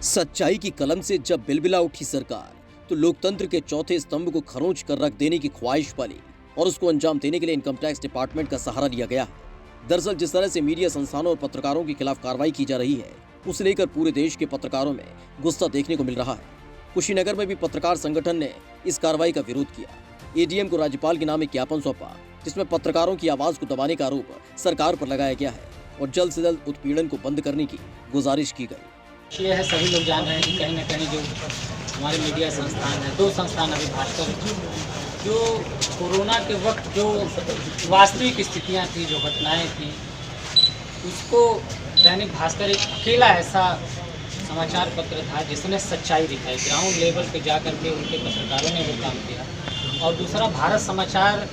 सच्चाई की कलम से जब बिलबिला उठी सरकार, तो लोकतंत्र के चौथे स्तंभ को खरोंच कर रख देने की ख्वाहिश पली और उसको अंजाम देने के लिए इनकम टैक्स डिपार्टमेंट का सहारा लिया गया है। दरअसल जिस तरह से मीडिया संस्थानों और पत्रकारों के खिलाफ कार्रवाई की जा रही है, उसे लेकर पूरे देश के पत्रकारों में गुस्सा देखने को मिल रहा है। कुशीनगर में भी पत्रकार संगठन ने इस कार्रवाई का विरोध किया। एडीएम को राज्यपाल के नाम एक ज्ञापन सौंपा, जिसमें पत्रकारों की आवाज को दबाने का आरोप सरकार पर लगाया गया है और जल्द से जल्द उत्पीड़न को बंद करने की गुजारिश की गई। ये है, सभी लोग जान रहे हैं कि कहीं ना कहीं जो हमारे मीडिया संस्थान है, दो संस्थान अभी भास्कर, जो कोरोना के वक्त जो वास्तविक स्थितियां थी, जो घटनाएं थी, उसको दैनिक भास्कर एक अकेला ऐसा समाचार पत्र था जिसने सच्चाई दिखाई, ग्राउंड लेवल पे जा कर के उनके पत्रकारों ने वो काम किया। और दूसरा, भारत समाचार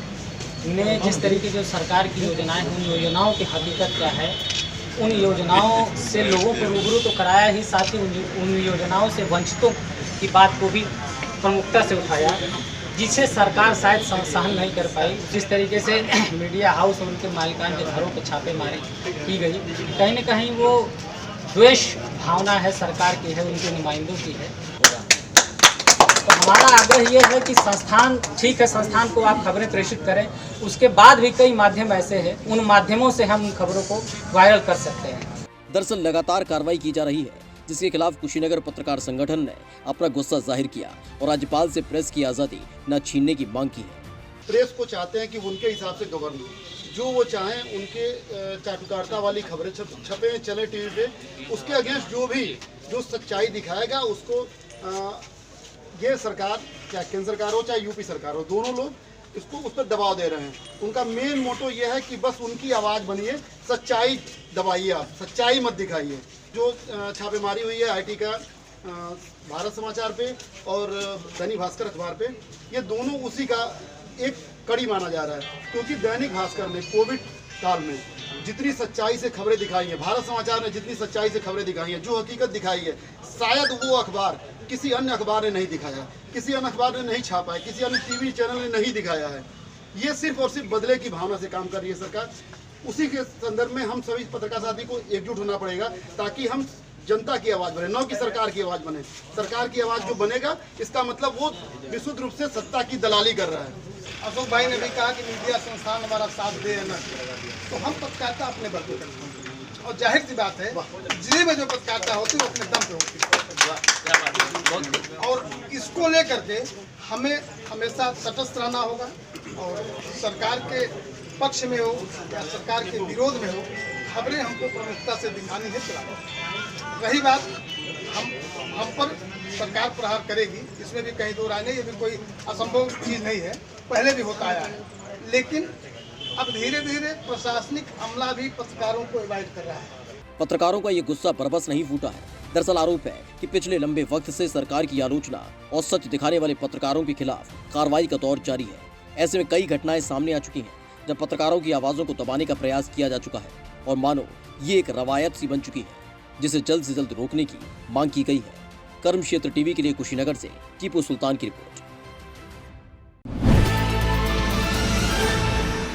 ने जिस तरीके जो सरकार की योजनाएं, उन योजनाओं की हकीकत क्या है, उन योजनाओं से लोगों को रूबरू तो कराया ही, साथ ही उन योजनाओं से वंचितों की बात को भी प्रमुखता से उठाया, जिसे सरकार शायद सहन नहीं कर पाई। जिस तरीके से मीडिया हाउस और उनके मालिकान के घरों पर छापेमारी की गई, कहीं न कहीं वो द्वेष भावना है, सरकार की है, उनके नुमाइंदों की है। तो हमारा आग्रह ये है कि संस्थान, ठीक है, संस्थान को आप खबरें प्रेषित करें, उसके बाद भी कई माध्यम ऐसे हैं, उन माध्यमों से हम उन खबरों को वायरल कर सकते हैं। दरअसल लगातार कार्रवाई की जा रही है, जिसके खिलाफ कुशीनगर पत्रकार संगठन ने अपना गुस्सा जाहिर किया और राज्यपाल से प्रेस की आज़ादी न छीनने की मांग की है। प्रेस को चाहते हैं कि उनके हिसाब से गवर्न हो, जो वो चाहें, उनके चाटुकारिता वाली खबरें छपे चले टीवी पे, उसके अगेंस्ट जो सच्चाई दिखाएगा उसको ये सरकार, चाहे केंद्र सरकार हो चाहे यूपी सरकार हो, दोनों लोग इसको उस पर दबाव दे रहे हैं। उनका मेन मोटो ये है कि बस उनकी आवाज़ बनिए, सच्चाई दबाइए, आप सच्चाई मत दिखाइए। जो छापेमारी हुई है आईटी का भारत समाचार पे और दैनिक भास्कर अखबार पे, ये दोनों उसी का एक कड़ी माना जा रहा है, क्योंकि दैनिक भास्कर ने कोविड काल में जितनी सच्चाई से खबरें दिखाई हैं, भारत समाचार ने जितनी सच्चाई से खबरें दिखाई हैं, जो हकीकत दिखाई है, शायद वो अखबार किसी अन्य अखबार ने नहीं दिखाया, किसी अन्य अखबार ने नहीं छापा है, किसी अन्य टीवी चैनल ने नहीं दिखाया है। ये सिर्फ और सिर्फ बदले की भावना से काम कर रही है सरकार। उसी के संदर्भ में हम सभी पत्रकार साथी को एकजुट होना पड़ेगा, ताकि हम जनता की आवाज़ बने, न कि सरकार की आवाज़ बने। सरकार की आवाज़ जो बनेगा, इसका मतलब वो विशुद्ध रूप से सत्ता की दलाली कर रहा है। अशोक भाई ने भी कहा कि मीडिया संस्थान हमारा साथ दे न, तो हम पत्रकारिता अपने बल पर करते हैं, और जाहिर सी बात है, जिले में जो पत्रकारिता होती है वो अपने दम पे होती है, और इसको लेकर के हमें हमेशा तटस्थ रहना होगा, और सरकार के पक्ष में हो या सरकार के विरोध में हो, खबरें हमको प्रमुखता से दिखानी है, चलानी। रही बात हम पर सरकार प्रहार करेगी, इसमें भी कहीं दो राय नहीं, ये भी कोई असंभव चीज़ नहीं है, पहले भी होता आया है। लेकिन अब धीरे धीरे प्रशासनिक अमला भी पत्रकारों को अवॉइड कर रहा है। पत्रकारों का ये गुस्सा बरबस नहीं फूटा है। दरअसल आरोप है कि पिछले लंबे वक्त से सरकार की आलोचना और सच दिखाने वाले पत्रकारों के खिलाफ कार्रवाई का दौर जारी है। ऐसे में कई घटनाएं सामने आ चुकी हैं, जब पत्रकारों की आवाजों को दबाने का प्रयास किया जा चुका है और मानो ये एक रवायत सी बन चुकी है, जिसे जल्द से जल्द रोकने की मांग की गई है। कर्म क्षेत्र टीवी के लिए कुशीनगर से टीपू सुल्तान की रिपोर्ट।